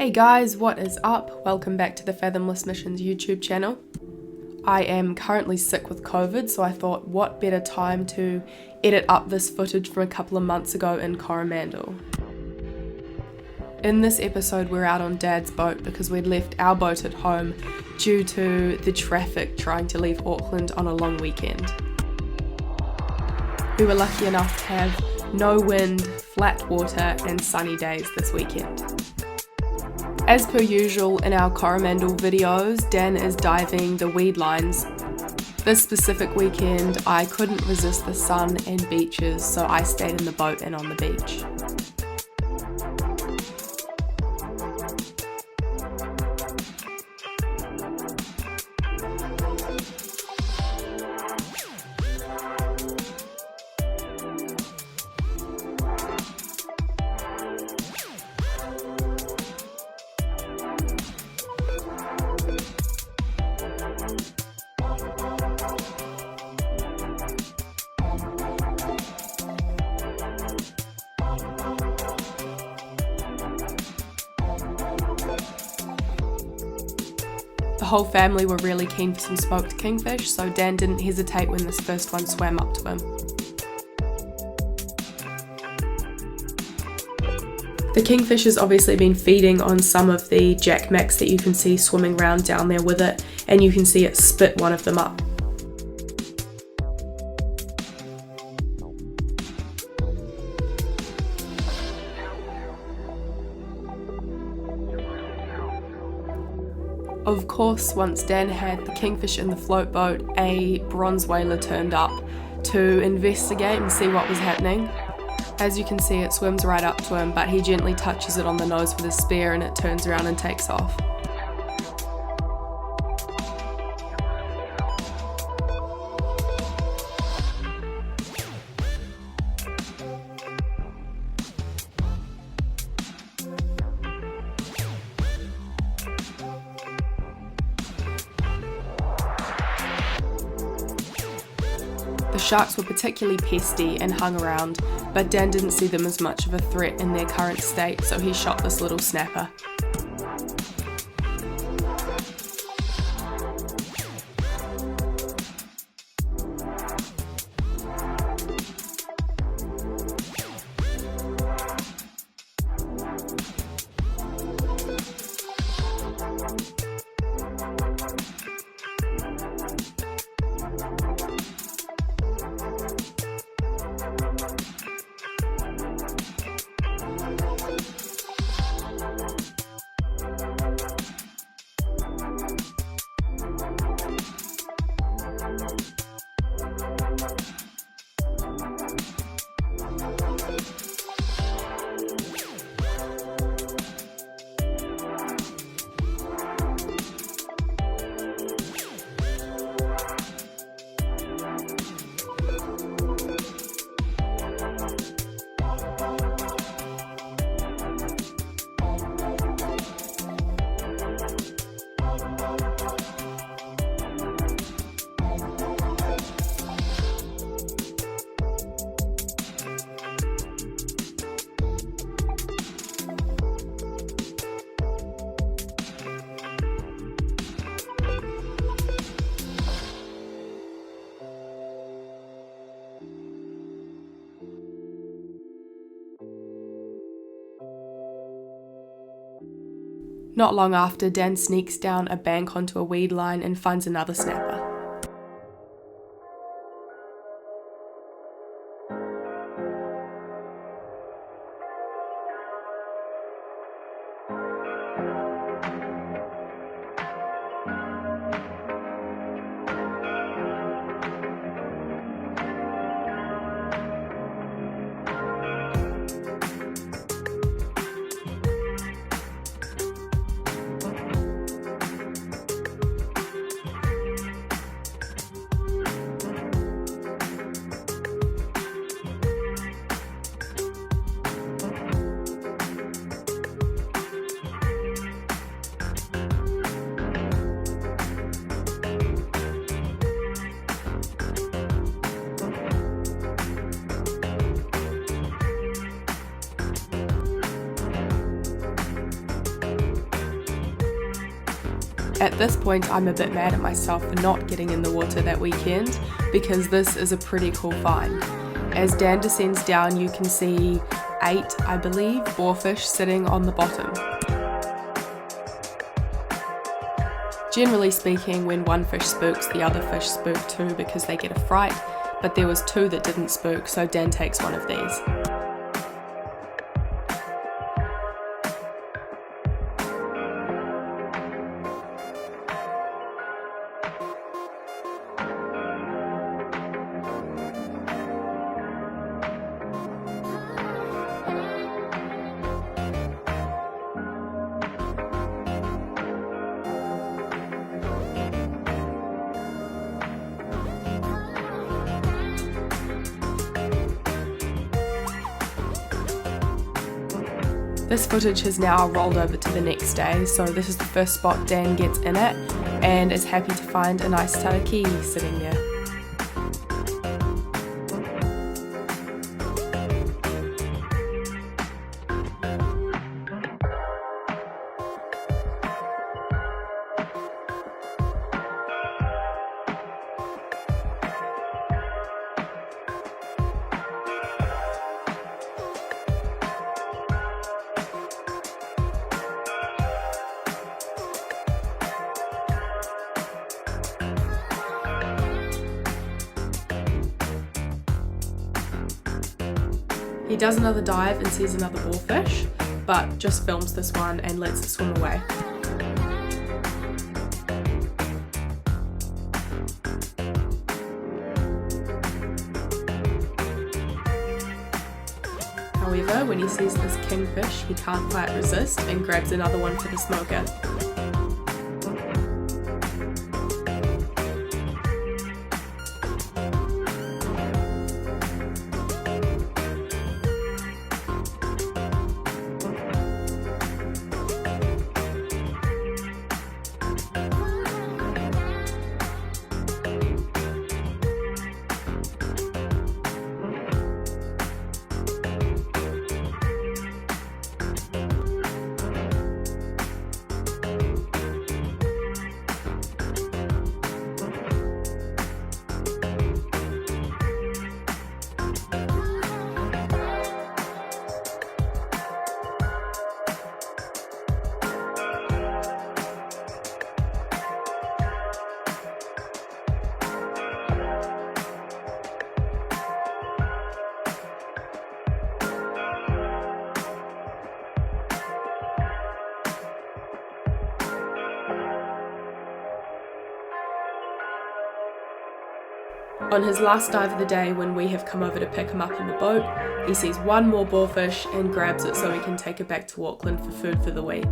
Hey guys, what is up? Welcome back to the Fathomless Missions YouTube channel. I am currently sick with COVID, so I thought what better time to edit up this footage from a couple of months ago in Coromandel. In this episode we're out on Dad's boat because we'd left our boat at home due to the traffic trying to leave Auckland on a long weekend. We were lucky enough to have no wind, flat water and sunny days this weekend. As per usual in our Coromandel videos, Dan is diving the weedlines. This specific weekend I couldn't resist the sun and beaches, so I stayed in the boat and on the beach. The whole family were really keen for some smoked kingfish, so Dan didn't hesitate when this first one swam up to him. The kingfish has obviously been feeding on some of the jackmacks that you can see swimming around down there with it, and you can see it spit one of them up. Of course, once Dan had the kingfish in the float boat, a bronze whaler turned up to investigate and see what was happening. As you can see, it swims right up to him, but he gently touches it on the nose with his spear and it turns around and takes off. The sharks were particularly pesty and hung around, but Dan didn't see them as much of a threat in their current state, so he shot this little snapper. Not long after, Dan sneaks down a bank onto a weed line and finds another snapper. At this point, I'm a bit mad at myself for not getting in the water that weekend because this is a pretty cool find. As Dan descends down, you can see 8, I believe, boarfish sitting on the bottom. Generally speaking, when one fish spooks, the other fish spook too because they get a fright, but there was 2 that didn't spook, so Dan takes one of these. This footage has now rolled over to the next day, so this is the first spot Dan gets in at and is happy to find a nice Tarakihi sitting there. He does another dive and sees another boarfish, but just films this one and lets it swim away. However, when he sees this kingfish, he can't quite resist and grabs another one for the smoker. On his last dive of the day, when we have come over to pick him up in the boat, he sees one more boarfish and grabs it so he can take it back to Auckland for food for the week.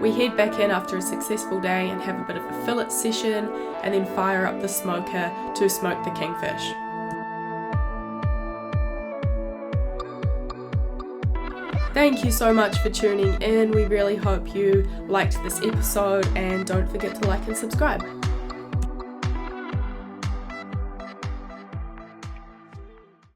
We head back in after a successful day and have a bit of a fillet session and then fire up the smoker to smoke the kingfish. Thank you so much for tuning in. We really hope you liked this episode and don't forget to like and subscribe.